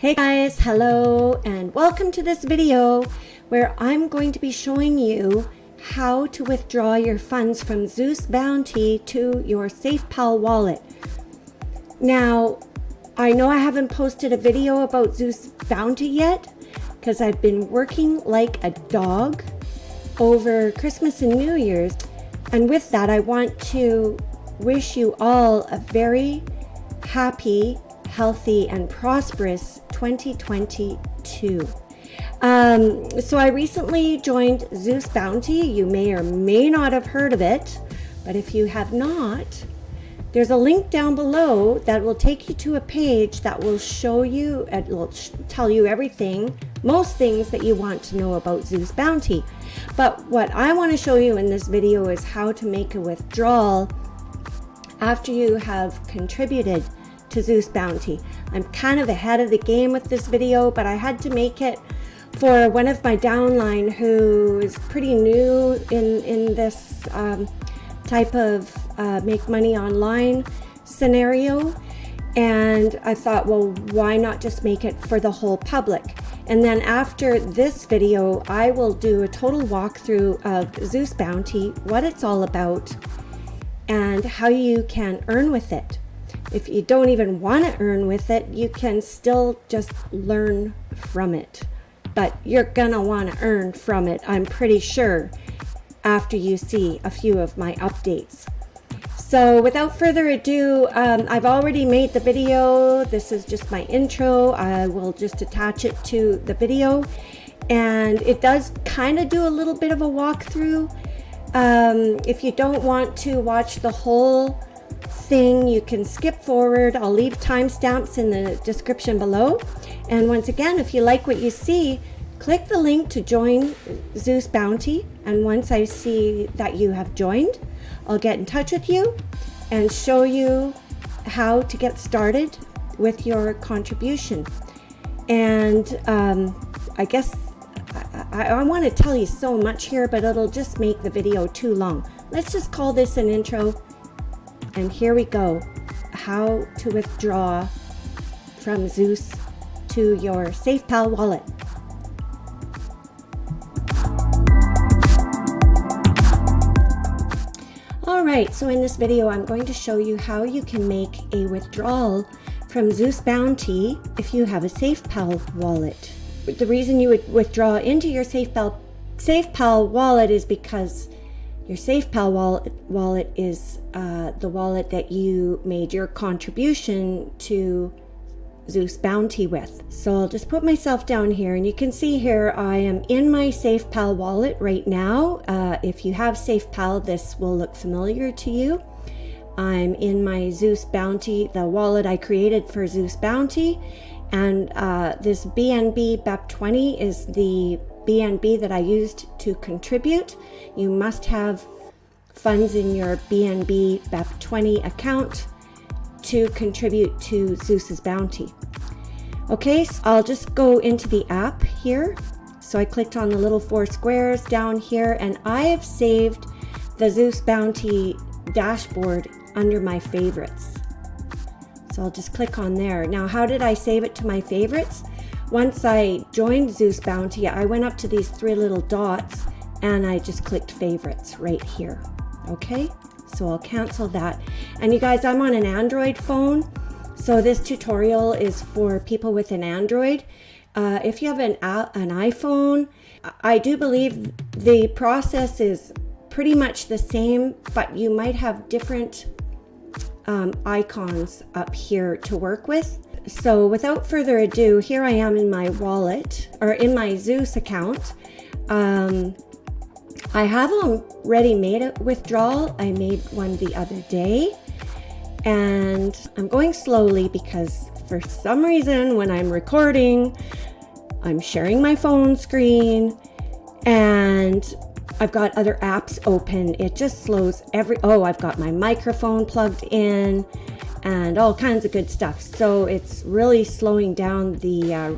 Hey guys, hello and welcome to this video where I'm going to be showing you how to withdraw your funds from Zeus Bounty to your Safepal wallet. Now, I know I haven't posted a video about Zeus Bounty yet because I've been working like a dog over Christmas and New Year's, and with that I want to wish you all a very happy, healthy and prosperous 2022. So I recently joined Zeus Bounty. You may or may not have heard of it, but if you have not, there's a link down below that will take you to a page that will show you, it will tell you everything, most things that you want to know about Zeus Bounty. But what I want to show you in this video is how to make a withdrawal after you have contributed to Zeus Bounty. I'm kind of ahead of the game with this video, but I had to make it for one of my downline who is pretty new in this type of make money online scenario. And I thought, well, why not just make it for the whole public? And then after this video, I will do a total walkthrough of Zeus Bounty, what it's all about, and how you can earn with it. If you don't even want to earn with it, you can still just learn from it. But you're gonna want to earn from it, I'm pretty sure, after you see a few of my updates. So without further ado, I've already made the video. This is just my intro. I will just attach it to the video. And it does kind of do a little bit of a walkthrough. If you don't want to watch the whole thing, you can skip forward. I'll leave timestamps in the description below. And once again, if you like what you see, click the link to join Zeus Bounty. And once I see that you have joined, I'll get in touch with you and show you how to get started with your contribution. And I guess I want to tell you so much here, but it'll just make the video too long. Let's just call this an intro. And here we go, how to withdraw from Zeus to your Safepal wallet. All right, so in this video, I'm going to show you how you can make a withdrawal from Zeus Bounty if you have a Safepal wallet. The reason you would withdraw into your Safepal wallet is because your Safepal wallet is the wallet that you made your contribution to Zeus Bounty with. So I'll just put myself down here, and you can see here I am in my Safepal wallet right now. If you have Safepal, this will look familiar to you. I'm in my Zeus Bounty, the wallet I created for Zeus Bounty, and this BNB BEP20 is the BNB that I used to contribute. You must have funds in your BNB BEP20 account to contribute to Zeus's Bounty. Okay, so I'll just go into the app here. So I clicked on the little 4 squares down here, and I have saved the Zeus Bounty dashboard under my favorites. So I'll just click on there. Now, how did I save it to my favorites? Once I joined Zeus Bounty, I went up to these 3 little dots and I just clicked favorites right here. Okay, so I'll cancel that. And you guys, I'm on an Android phone, so this tutorial is for people with an Android. If you have an iPhone, I do believe the process is pretty much the same, but you might have different icons up here to work with. So without further ado, here I am in my wallet, or in my Zeus account. I have already made a withdrawal. I made one the other day, and I'm going slowly because for some reason when I'm recording, I'm sharing my phone screen and I've got other apps open. It just slows I've got my microphone plugged in and all kinds of good stuff. So it's really slowing down the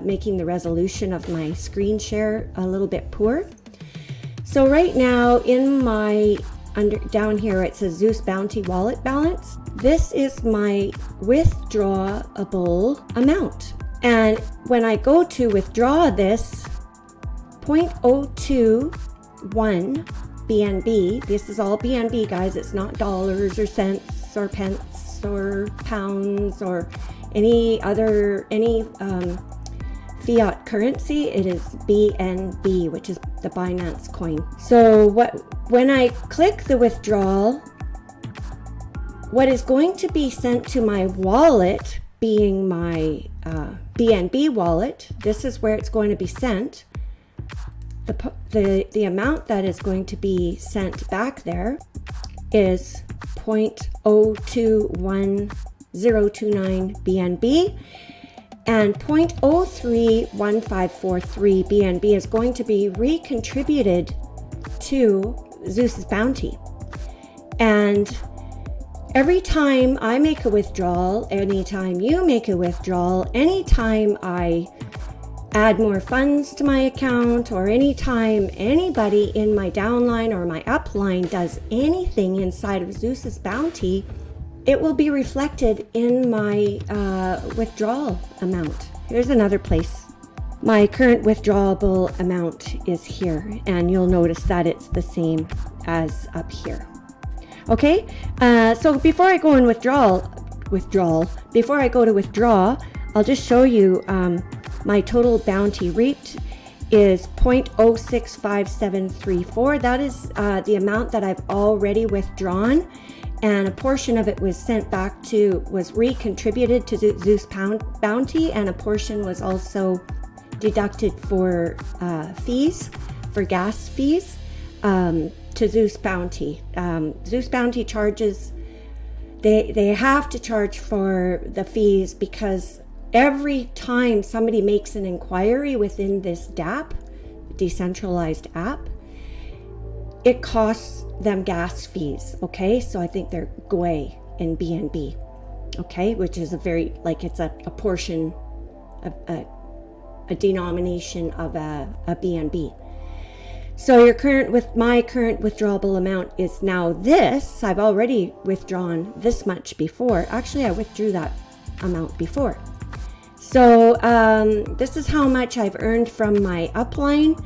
making the resolution of my screen share a little bit poor. So right now in my down here it says Zeus Bounty wallet balance. This is my withdrawable amount. And when I go to withdraw this 0.021 BNB, this is all BNB, guys. It's not dollars or cents or pence or pounds or any fiat currency. It is BNB, which is the Binance coin. So when I click the withdrawal, what is going to be sent to my wallet, being my BNB wallet, this is where it's going to be sent. The amount that is going to be sent back there is 0.021029 BNB, and 0.031543 BNB is going to be recontributed to Zeus's Bounty. And every time I make a withdrawal, anytime you make a withdrawal, anytime I add more funds to my account, or anytime anybody in my downline or my upline does anything inside of Zeus's Bounty, it will be reflected in my withdrawal amount. Here's another place. My current withdrawable amount is here, and you'll notice that it's the same as up here. Okay, so before I go in before I go to withdraw, I'll just show you my total bounty reaped is 0.065734. That is the amount that I've already withdrawn, and a portion of it was recontributed to Zeus Bounty, and a portion was also deducted for fees, for gas fees, to Zeus Bounty. Zeus Bounty charges, they have to charge for the fees, because every time somebody makes an inquiry within this DApp, decentralized app, it costs them gas fees. Okay, so I think they're GUE in BNB, okay, which is a very, like, it's a portion of a denomination of a BNB. So my current withdrawable amount is now this. I've already withdrawn this much before. Actually, I withdrew that amount before. So this is how much I've earned from my upline,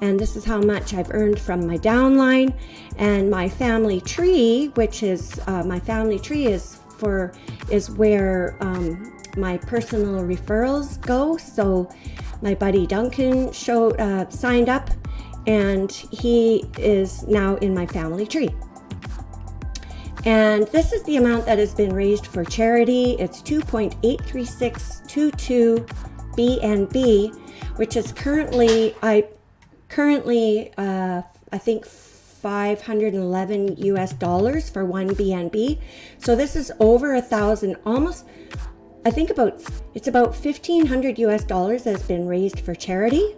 and this is how much I've earned from my downline. And my family tree, which is my family tree is where my personal referrals go. So my buddy Duncan signed up, and he is now in my family tree. And this is the amount that has been raised for charity. It's 2.83622 BNB, which is currently I think $511 US for one BNB. So this is over 1,000, almost, I think it's about $1,500 US that has been raised for charity.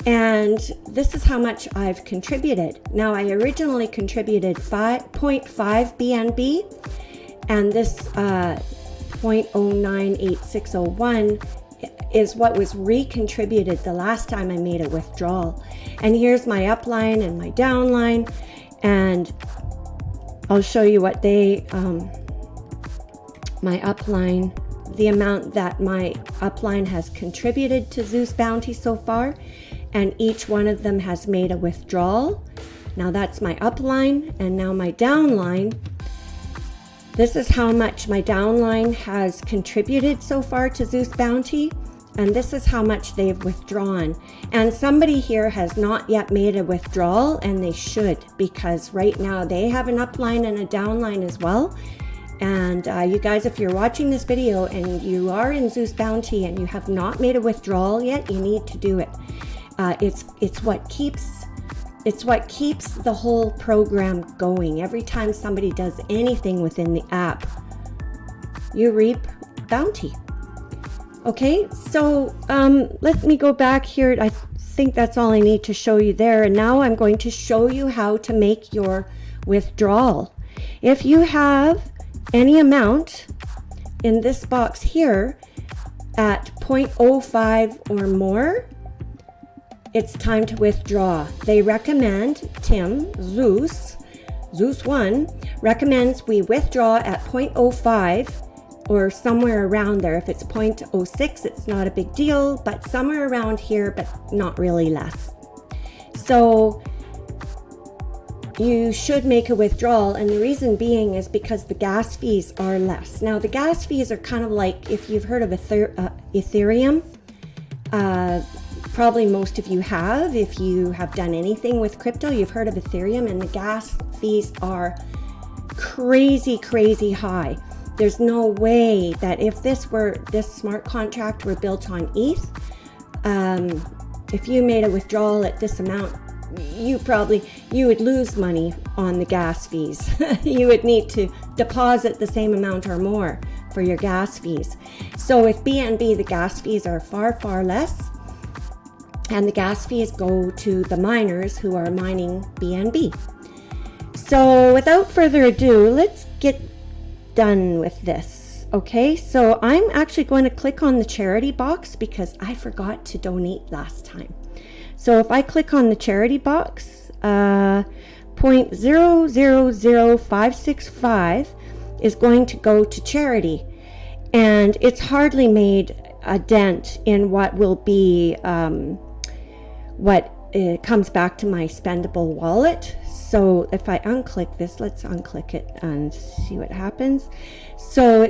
And this is how much I've contributed. Now, I originally contributed 0.5 BNB, and this 0.098601 is what was recontributed the last time I made a withdrawal. And here's my upline and my downline, and I'll show you what my upline, the amount that my upline has contributed to Zeus Bounty so far. And each one of them has made a withdrawal. Now that's my upline, and now my downline. This is how much my downline has contributed so far to Zeus Bounty, and this is how much they've withdrawn. And somebody here has not yet made a withdrawal, and they should, because right now they have an upline and a downline as well. And you guys, if you're watching this video and you are in Zeus Bounty and you have not made a withdrawal yet, you need to do it. It's what keeps the whole program going. Every time somebody does anything within the app, you reap bounty. Okay, so let me go back here. I think that's all I need to show you there. And now I'm going to show you how to make your withdrawal. If you have any amount in this box here at 0.05 or more, it's time to withdraw. They recommend, Zeus1 recommends we withdraw at 0.05 or somewhere around there. If it's 0.06, it's not a big deal, but somewhere around here, but not really less. So you should make a withdrawal, and the reason being is because the gas fees are less. Now the gas fees are kind of like, if you've heard of Ethereum, probably most of you have. If you have done anything with crypto, you've heard of Ethereum, and the gas fees are crazy high. There's no way that if this smart contract were built on ETH, if you made a withdrawal at this amount, you would lose money on the gas fees. You would need to deposit the same amount or more for your gas fees. So with BNB, the gas fees are far less, and the gas fees go to the miners who are mining BNB. So without further ado, let's get done with this. Okay, so I'm actually going to click on the charity box because I forgot to donate last time. So if I click on the charity box, 0.000565 is going to go to charity, and it's hardly made a dent in what will be what comes back to my spendable wallet. So if I unclick this, let's unclick it and see what happens. So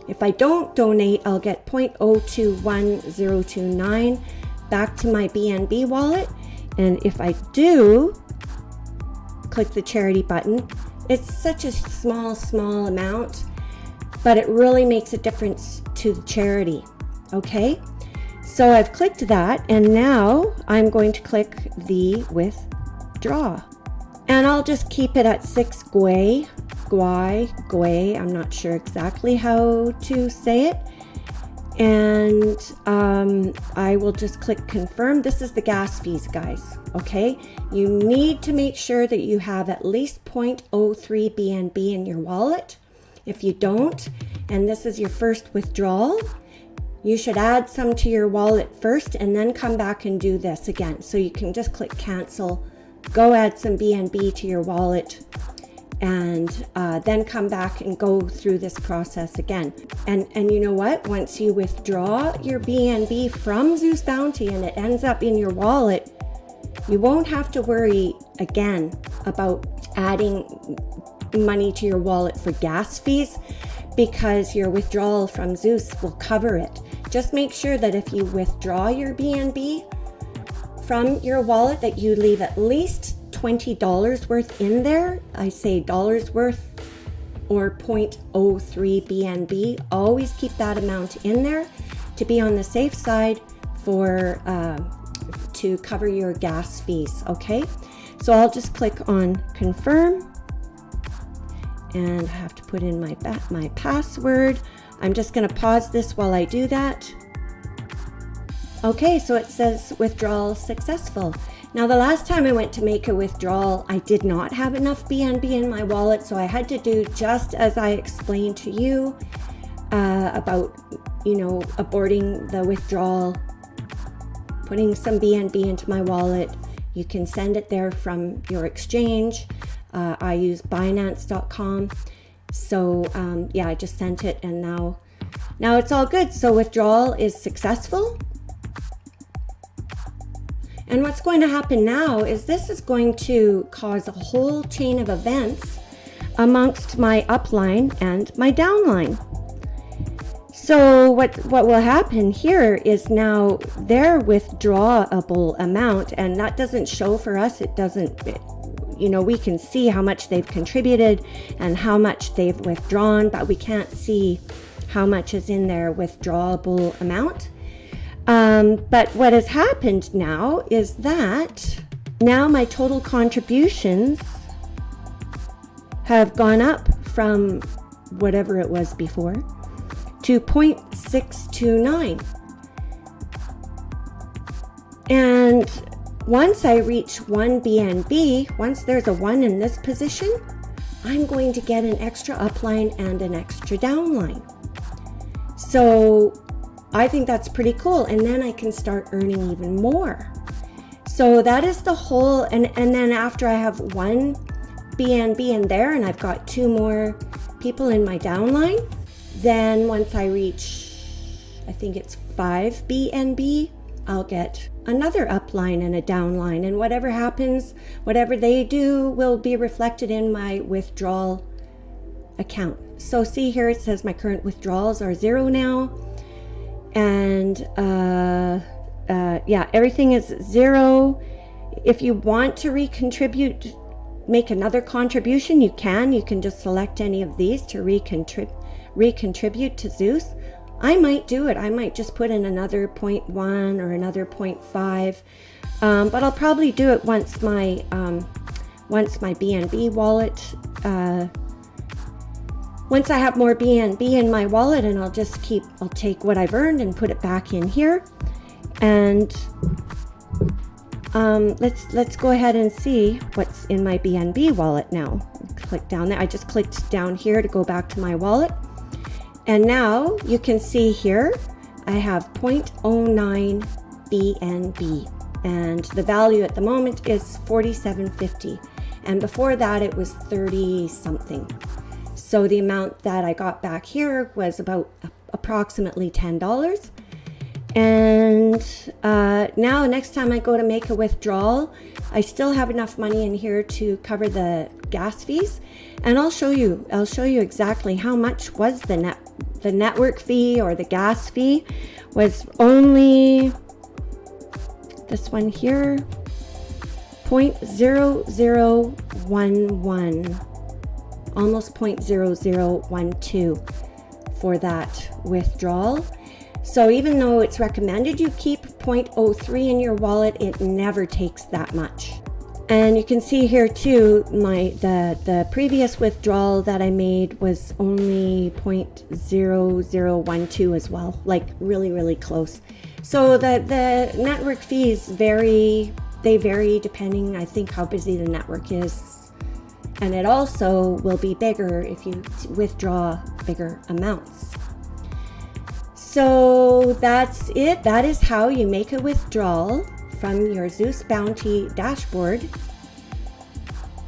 if I don't donate, I'll get 0.021029 back to my BNB wallet. And if I do click the charity button, it's such a small amount, but it really makes a difference to the charity. Okay, so I've clicked that, and now I'm going to click the withdraw, and I'll just keep it at 6 gwei. I'm not sure exactly how to say it. And I will just click confirm. This is the gas fees, guys. Okay, you need to make sure that you have at least 0.03 BNB in your wallet. If you don't, and this is your first withdrawal, you should add some to your wallet first and then come back and do this again. So you can just click cancel, go add some BNB to your wallet, and then come back and go through this process again. And you know what? Once you withdraw your BNB from Zeus Bounty and it ends up in your wallet, you won't have to worry again about adding money to your wallet for gas fees, because your withdrawal from Zeus will cover it. Just make sure that if you withdraw your BNB from your wallet, that you leave at least $20 worth in there. I say dollars worth, or 0.03 BNB. Always keep that amount in there to be on the safe side for to cover your gas fees. Okay, so I'll just click on confirm, and I have to put in my password. I'm just going to pause this while I do that. Okay, so it says withdrawal successful. Now, the last time I went to make a withdrawal, I did not have enough BNB in my wallet, so I had to do just as I explained to you about, aborting the withdrawal, putting some BNB into my wallet. You can send it there from your exchange. I use Binance.com. So yeah, I just sent it, and now it's all good. So withdrawal is successful. And what's going to happen now is this is going to cause a whole chain of events amongst my upline and my downline. So what will happen here is now their withdrawable amount, and that doesn't show for us. It doesn't, we can see how much they've contributed and how much they've withdrawn, but we can't see how much is in their withdrawable amount. But what has happened now is that now my total contributions have gone up from whatever it was before to 0.629. And once I reach 1 BNB, once there's a 1 in this position, I'm going to get an extra upline and an extra downline. So I think that's pretty cool. And then I can start earning even more. So that is the whole, and then after I have 1 BNB in there and I've got 2 more people in my downline, Then once I reach, I think it's 5 BNB, I'll get another upline and a downline, and whatever happens, whatever they do will be reflected in my withdrawal account. So see here, it says my current withdrawals are 0 now, and yeah, everything is 0. If you want to recontribute, make another contribution, you can just select any of these to recontribute to Zeus. I might do it. I might just put in another 0.1 or another 0.5, but I'll probably do it once my BNB wallet, once I have more BNB in my wallet, and I'll take what I've earned and put it back in here. And let's go ahead and see what's in my BNB wallet now. Click down there. I just clicked down here to go back to my wallet. And now you can see here, I have 0.09 BNB, and the value at the moment is 47.50. And before that, it was 30 something. So the amount that I got back here was about approximately $10. And now next time I go to make a withdrawal, I still have enough money in here to cover the gas fees, and I'll show you exactly how much was the network fee, or the gas fee was only this one here, 0.0011, almost 0.0012 for that withdrawal. So even though it's recommended you keep 0.03 in your wallet, it never takes that much. And you can see here too, the previous withdrawal that I made was only 0.0012 as well, like really close. So the network fees vary depending, I think, how busy the network is. And it also will be bigger if you withdraw bigger amounts. So that's it. That is how you make a withdrawal from your Zeus Bounty dashboard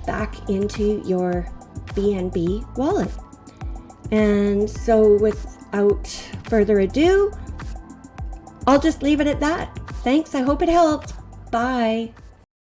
back into your BNB wallet. And so without further ado, I'll just leave it at that. Thanks. I hope it helped. Bye.